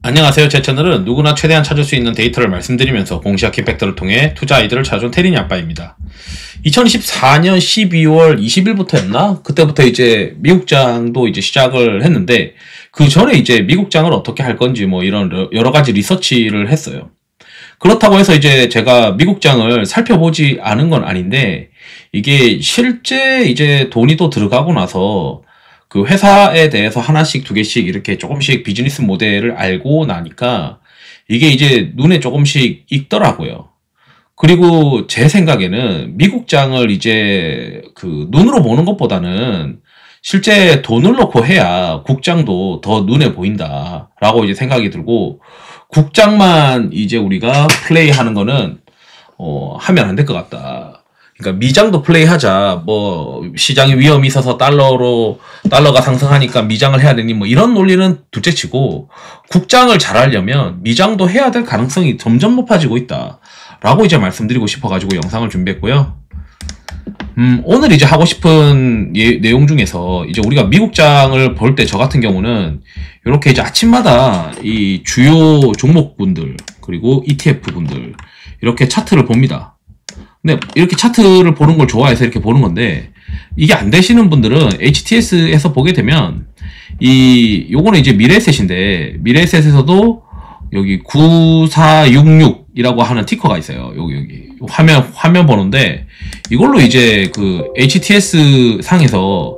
안녕하세요. 제 채널은 누구나 최대한 찾을 수 있는 데이터를 말씀드리면서 공시학 킥팩터를 통해 투자 아이디어를 찾아준 테린이 아빠입니다. 2024년 12월 20일부터였나? 그때부터 이제 미국장도 이제 시작을 했는데 그 전에 이제 미국장을 어떻게 할 건지 뭐 이런 여러 가지 리서치를 했어요. 그렇다고 해서 이제 제가 미국장을 살펴보지 않은 건 아닌데 이게 실제 이제 돈이 또 들어가고 나서 그 회사에 대해서 하나씩 두 개씩 이렇게 조금씩 비즈니스 모델을 알고 나니까 이게 이제 눈에 조금씩 익더라고요. 그리고 제 생각에는 미국장을 이제 그 눈으로 보는 것보다는 실제 돈을 넣고 해야 국장도 더 눈에 보인다라고 이제 생각이 들고 국장만 이제 우리가 플레이하는 거는 하면 안 될 것 같다. 그러니까 미장도 플레이하자. 뭐 시장에 위험이 있어서 달러가 상승하니까 미장을 해야 되니 뭐 이런 논리는 둘째치고 국장을 잘하려면 미장도 해야 될 가능성이 점점 높아지고 있다라고 이제 말씀드리고 싶어가지고 영상을 준비했고요. 오늘 이제 하고 싶은 내용 중에서 이제 우리가 미국장을 볼 때 저 같은 경우는 이렇게 이제 아침마다 이 주요 종목분들 그리고 ETF 분들 이렇게 차트를 봅니다. 근데 이렇게 차트를 보는 걸 좋아해서 이렇게 보는 건데 이게 안 되시는 분들은 HTS에서 보게 되면 요거는 이제 미래에셋인데 미래에셋에서도 여기 9466이라고 하는 티커가 있어요. 여기 화면 번호인데 이걸로 이제 그 HTS 상에서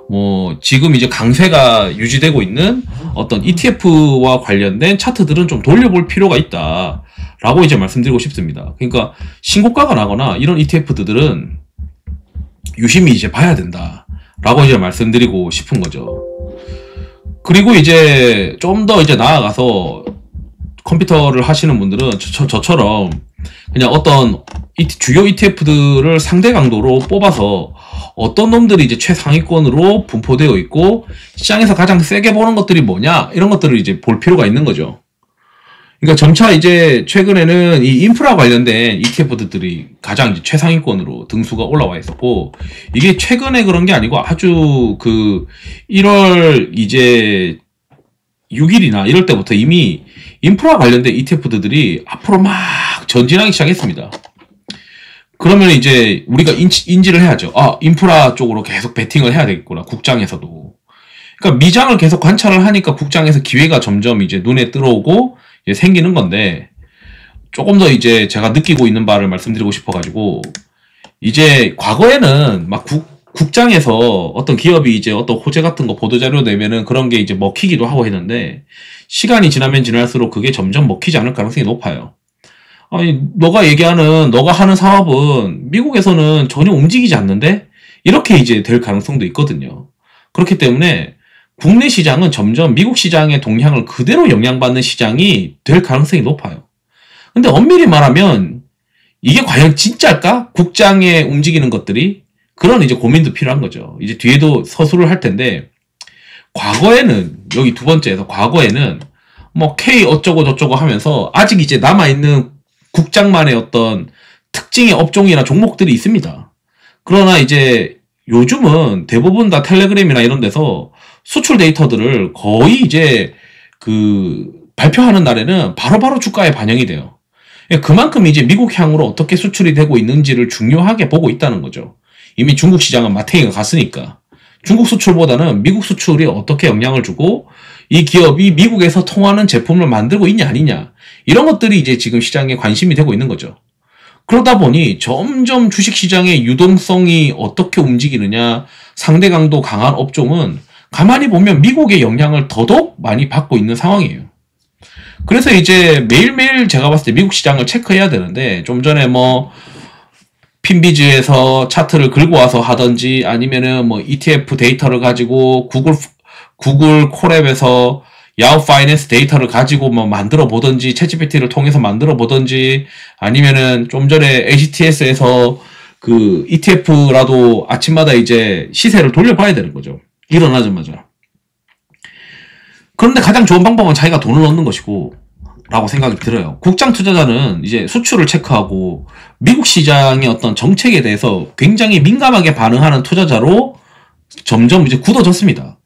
뭐 지금 이제 강세가 유지되고 있는 어떤 ETF와 관련된 차트들은 좀 돌려볼 필요가 있다 라고 이제 말씀드리고 싶습니다. 그러니까 신고가가 나거나 이런 ETF들은 유심히 이제 봐야 된다 라고 이제 말씀드리고 싶은 거죠. 그리고 이제 좀 더 이제 나아가서 컴퓨터를 하시는 분들은 저처럼 그냥 어떤 주요 ETF들을 상대 강도로 뽑아서 어떤 놈들이 이제 최상위권으로 분포되어 있고 시장에서 가장 세게 보는 것들이 뭐냐 이런 것들을 이제 볼 필요가 있는 거죠. 그러니까 점차 이제 최근에는 이 인프라 관련된 ETF들이 가장 이제 최상위권으로 등수가 올라와 있었고 이게 최근에 그런 게 아니고 아주 그 1월 이제 6일이나 이럴 때부터 이미 인프라 관련된 ETF들이 앞으로 막 전진하기 시작했습니다. 그러면 이제 우리가 인지를 해야죠. 아, 인프라 쪽으로 계속 베팅을 해야 되겠구나. 국장에서도. 그러니까 미장을 계속 관찰을 하니까 국장에서 기회가 점점 이제 눈에 들어오고 이제 생기는 건데 조금 더 이제 제가 느끼고 있는 바를 말씀드리고 싶어가지고 이제 과거에는 막 국장에서 어떤 기업이 이제 어떤 호재 같은 거 보도자료 내면은 그런 게 이제 먹히기도 하고 했는데 시간이 지나면 지날수록 그게 점점 먹히지 않을 가능성이 높아요. 아니, 너가 하는 사업은 미국에서는 전혀 움직이지 않는데 이렇게 이제 될 가능성도 있거든요. 그렇기 때문에 국내 시장은 점점 미국 시장의 동향을 그대로 영향받는 시장이 될 가능성이 높아요. 근데 엄밀히 말하면 이게 과연 진짜일까? 국장에 움직이는 것들이 그런 이제 고민도 필요한 거죠. 이제 뒤에도 서술을 할 텐데 과거에는 여기 두 번째에서 과거에는 뭐 K 어쩌고 저쩌고 하면서 아직 이제 남아있는 국장만의 어떤 특징의 업종이나 종목들이 있습니다. 그러나 이제 요즘은 대부분 다 텔레그램이나 이런 데서 수출 데이터들을 거의 이제 그 발표하는 날에는 바로바로 주가에 반영이 돼요. 그만큼 이제 미국향으로 어떻게 수출이 되고 있는지를 중요하게 보고 있다는 거죠. 이미 중국 시장은 마탱이가 갔으니까 중국 수출보다는 미국 수출이 어떻게 영향을 주고 이 기업이 미국에서 통하는 제품을 만들고 있냐 아니냐 이런 것들이 이제 지금 시장에 관심이 되고 있는 거죠. 그러다 보니 점점 주식시장의 유동성이 어떻게 움직이느냐 상대 강도 강한 업종은 가만히 보면 미국의 영향을 더더욱 많이 받고 있는 상황이에요. 그래서 이제 매일매일 제가 봤을 때 미국 시장을 체크해야 되는데 좀 전에 뭐 핀비즈에서 차트를 긁고 와서 하든지 아니면은 뭐 ETF 데이터를 가지고 구글 콜앱에서 야후 파이낸스 데이터를 가지고 뭐 만들어 보든지 챗GPT를 통해서 만들어 보든지 아니면은 좀 전에 HTS에서 그 ETF라도 아침마다 이제 시세를 돌려봐야 되는 거죠. 일어나자마자. 그런데 가장 좋은 방법은 자기가 돈을 넣는 것이고 라고 생각이 들어요. 국장 투자자는 이제 수출을 체크하고 미국 시장의 어떤 정책에 대해서 굉장히 민감하게 반응하는 투자자로 점점 이제 굳어졌습니다.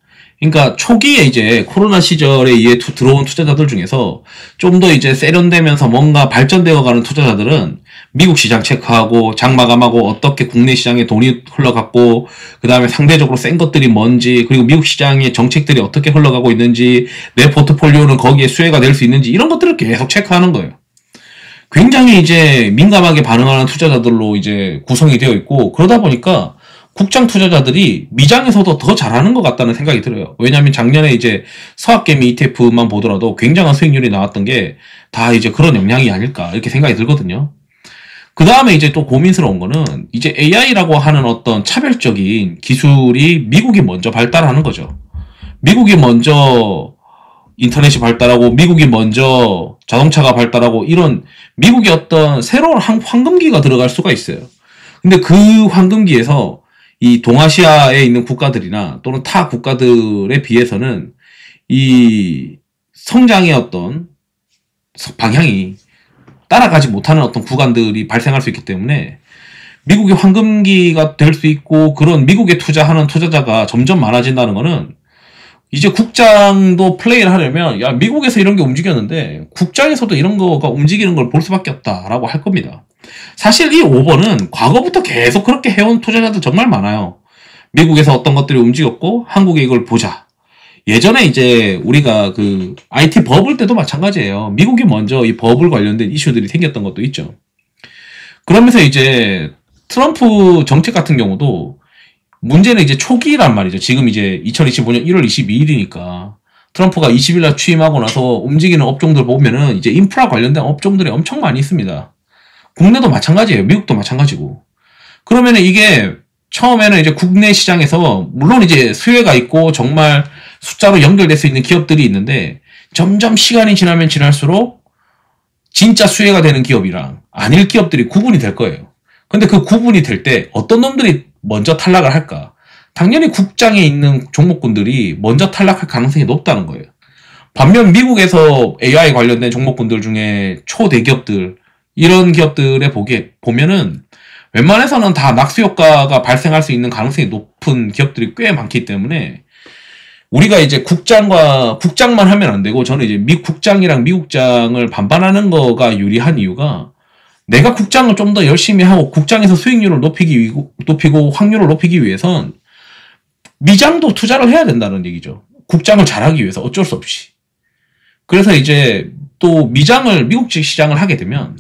그러니까 초기에 이제 코로나 시절에 의해 들어온 투자자들 중에서 좀 더 이제 세련되면서 뭔가 발전되어 가는 투자자들은 미국 시장 체크하고 장마감하고 어떻게 국내 시장에 돈이 흘러갔고 그 다음에 상대적으로 센 것들이 뭔지 그리고 미국 시장의 정책들이 어떻게 흘러가고 있는지 내 포트폴리오는 거기에 수혜가 될 수 있는지 이런 것들을 계속 체크하는 거예요. 굉장히 이제 민감하게 반응하는 투자자들로 이제 구성이 되어 있고 그러다 보니까 국장 투자자들이 미장에서도 더 잘하는 것 같다는 생각이 들어요. 왜냐하면 작년에 이제 서학개미 ETF만 보더라도 굉장한 수익률이 나왔던 게 다 이제 그런 영향이 아닐까 이렇게 생각이 들거든요. 그 다음에 이제 또 고민스러운 거는 이제 AI라고 하는 어떤 차별적인 기술이 미국이 먼저 발달하는 거죠. 미국이 먼저 인터넷이 발달하고 미국이 먼저 자동차가 발달하고 이런 미국의 어떤 새로운 황금기가 들어갈 수가 있어요. 근데 그 황금기에서 이 동아시아에 있는 국가들이나 또는 타 국가들에 비해서는 이 성장의 어떤 방향이 따라가지 못하는 어떤 구간들이 발생할 수 있기 때문에 미국의 황금기가 될 수 있고 그런 미국에 투자하는 투자자가 점점 많아진다는 거는 이제 국장도 플레이를 하려면 야 미국에서 이런 게 움직였는데 국장에서도 이런 거가 움직이는 걸 볼 수밖에 없다라고 할 겁니다. 사실 이 5번은 과거부터 계속 그렇게 해온 투자자들 정말 많아요. 미국에서 어떤 것들이 움직였고 한국에 이걸 보자. 예전에 이제 우리가 그 IT 버블 때도 마찬가지예요. 미국이 먼저 이 버블 관련된 이슈들이 생겼던 것도 있죠. 그러면서 이제 트럼프 정책 같은 경우도 문제는 이제 초기란 말이죠. 지금 이제 2025년 1월 22일이니까 트럼프가 20일날 취임하고 나서 움직이는 업종들 보면은 이제 인프라 관련된 업종들이 엄청 많이 있습니다. 국내도 마찬가지예요. 미국도 마찬가지고. 그러면은 이게 처음에는 이제 국내 시장에서 물론 이제 수혜가 있고 정말 숫자로 연결될 수 있는 기업들이 있는데 점점 시간이 지나면 지날수록 진짜 수혜가 되는 기업이랑 아닐 기업들이 구분이 될 거예요. 근데 그 구분이 될 때 어떤 놈들이 먼저 탈락을 할까? 당연히 국장에 있는 종목군들이 먼저 탈락할 가능성이 높다는 거예요. 반면 미국에서 AI 관련된 종목군들 중에 초대기업들 이런 기업들에 보면은 웬만해서는 다 낙수 효과가 발생할 수 있는 가능성이 높은 기업들이 꽤 많기 때문에 우리가 이제 국장만 하면 안 되고 저는 이제 국장이랑 미국장을 반반하는 거가 유리한 이유가 내가 국장을 좀 더 열심히 하고 국장에서 수익률을 높이고 확률을 높이기 위해선 미장도 투자를 해야 된다는 얘기죠. 국장을 잘하기 위해서 어쩔 수 없이. 그래서 이제 또 미국 시장을 하게 되면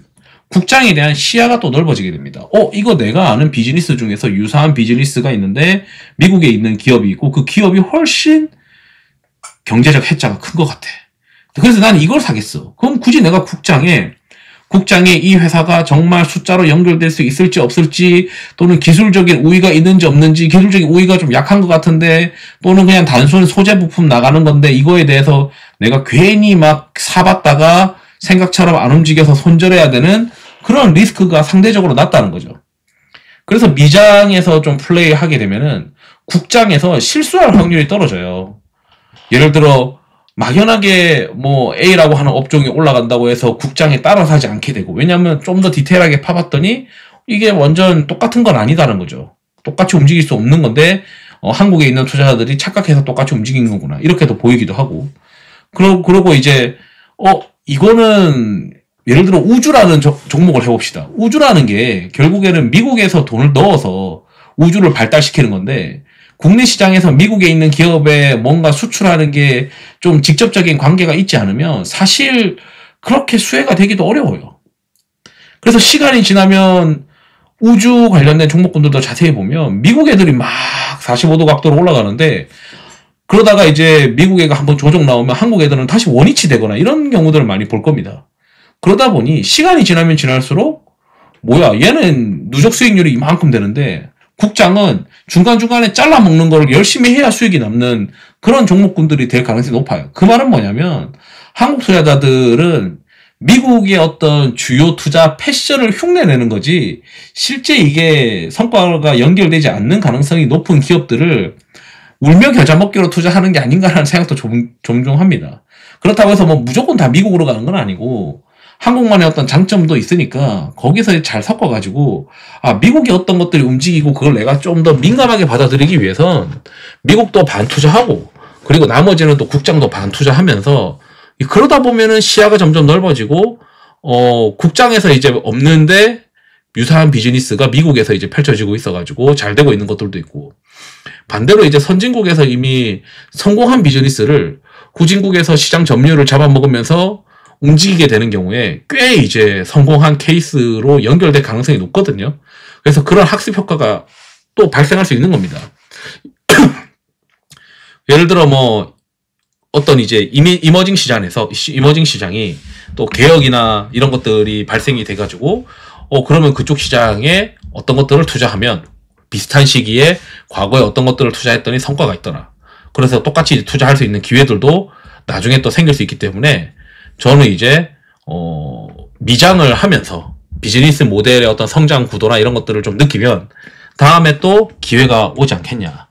국장에 대한 시야가 또 넓어지게 됩니다. 이거 내가 아는 비즈니스 중에서 유사한 비즈니스가 있는데 미국에 있는 기업이 있고 그 기업이 훨씬 경제적 혜자가 큰 것 같아. 그래서 난 이걸 사겠어. 그럼 굳이 내가 국장에 이 회사가 정말 숫자로 연결될 수 있을지 없을지 또는 기술적인 우위가 있는지 없는지 기술적인 우위가 좀 약한 것 같은데 또는 그냥 단순 소재 부품 나가는 건데 이거에 대해서 내가 괜히 막 사봤다가 생각처럼 안 움직여서 손절해야 되는 그런 리스크가 상대적으로 낮다는 거죠. 그래서 미장에서 좀 플레이하게 되면은 국장에서 실수할 확률이 떨어져요. 예를 들어 막연하게 뭐 A라고 하는 업종이 올라간다고 해서 국장에 따라서 하지 않게 되고 왜냐하면 좀 더 디테일하게 파봤더니 이게 완전 똑같은 건 아니다는 거죠. 똑같이 움직일 수 없는 건데 한국에 있는 투자자들이 착각해서 똑같이 움직이는 거구나 이렇게도 보이기도 하고 그러고 이제 이거는 예를 들어 우주라는 종목을 해봅시다. 우주라는 게 결국에는 미국에서 돈을 넣어서 우주를 발달시키는 건데 국내 시장에서 미국에 있는 기업에 뭔가 수출하는 게 좀 직접적인 관계가 있지 않으면 사실 그렇게 수혜가 되기도 어려워요. 그래서 시간이 지나면 우주 관련된 종목군들도 자세히 보면 미국 애들이 막 45도 각도로 올라가는데 그러다가 이제 미국 애가 한번 조정 나오면 한국 애들은 다시 원위치 되거나 이런 경우들을 많이 볼 겁니다. 그러다 보니 시간이 지나면 지날수록 뭐야 얘는 누적 수익률이 이만큼 되는데 국장은 중간중간에 잘라먹는 걸 열심히 해야 수익이 남는 그런 종목군들이 될 가능성이 높아요. 그 말은 뭐냐면 한국 투자자들은 미국의 어떤 주요 투자 패션을 흉내내는 거지 실제 이게 성과가 연결되지 않는 가능성이 높은 기업들을 울며 겨자 먹기로 투자하는 게 아닌가라는 생각도 종종 합니다. 그렇다고 해서 뭐 무조건 다 미국으로 가는 건 아니고 한국만의 어떤 장점도 있으니까 거기서 잘 섞어가지고 미국의 어떤 것들이 움직이고 그걸 내가 좀 더 민감하게 받아들이기 위해선 미국도 반 투자하고 그리고 나머지는 또 국장도 반 투자하면서 그러다 보면은 시야가 점점 넓어지고 국장에서 이제 없는데 유사한 비즈니스가 미국에서 이제 펼쳐지고 있어가지고 잘 되고 있는 것들도 있고, 반대로 이제 선진국에서 이미 성공한 비즈니스를 후진국에서 시장 점유율을 잡아먹으면서 움직이게 되는 경우에 꽤 이제 성공한 케이스로 연결될 가능성이 높거든요. 그래서 그런 학습 효과가 또 발생할 수 있는 겁니다. 예를 들어 뭐 어떤 이제 이머징 시장이 또 개혁이나 이런 것들이 발생이 돼가지고 그러면 그쪽 시장에 어떤 것들을 투자하면 비슷한 시기에 과거에 어떤 것들을 투자했더니 성과가 있더라. 그래서 똑같이 투자할 수 있는 기회들도 나중에 또 생길 수 있기 때문에 저는 이제 미장을 하면서 비즈니스 모델의 어떤 성장 구도나 이런 것들을 좀 느끼면 다음에 또 기회가 오지 않겠냐.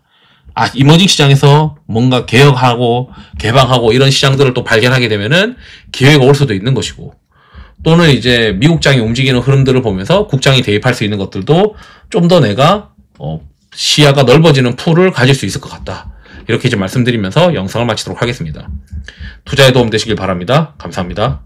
이머징 시장에서 뭔가 개혁하고 개방하고 이런 시장들을 또 발견하게 되면은 기회가 올 수도 있는 것이고, 또는 이제 미국장이 움직이는 흐름들을 보면서 국장이 대입할 수 있는 것들도 좀 더 내가 시야가 넓어지는 풀을 가질 수 있을 것 같다. 이렇게 이제 말씀드리면서 영상을 마치도록 하겠습니다. 투자에 도움 되시길 바랍니다. 감사합니다.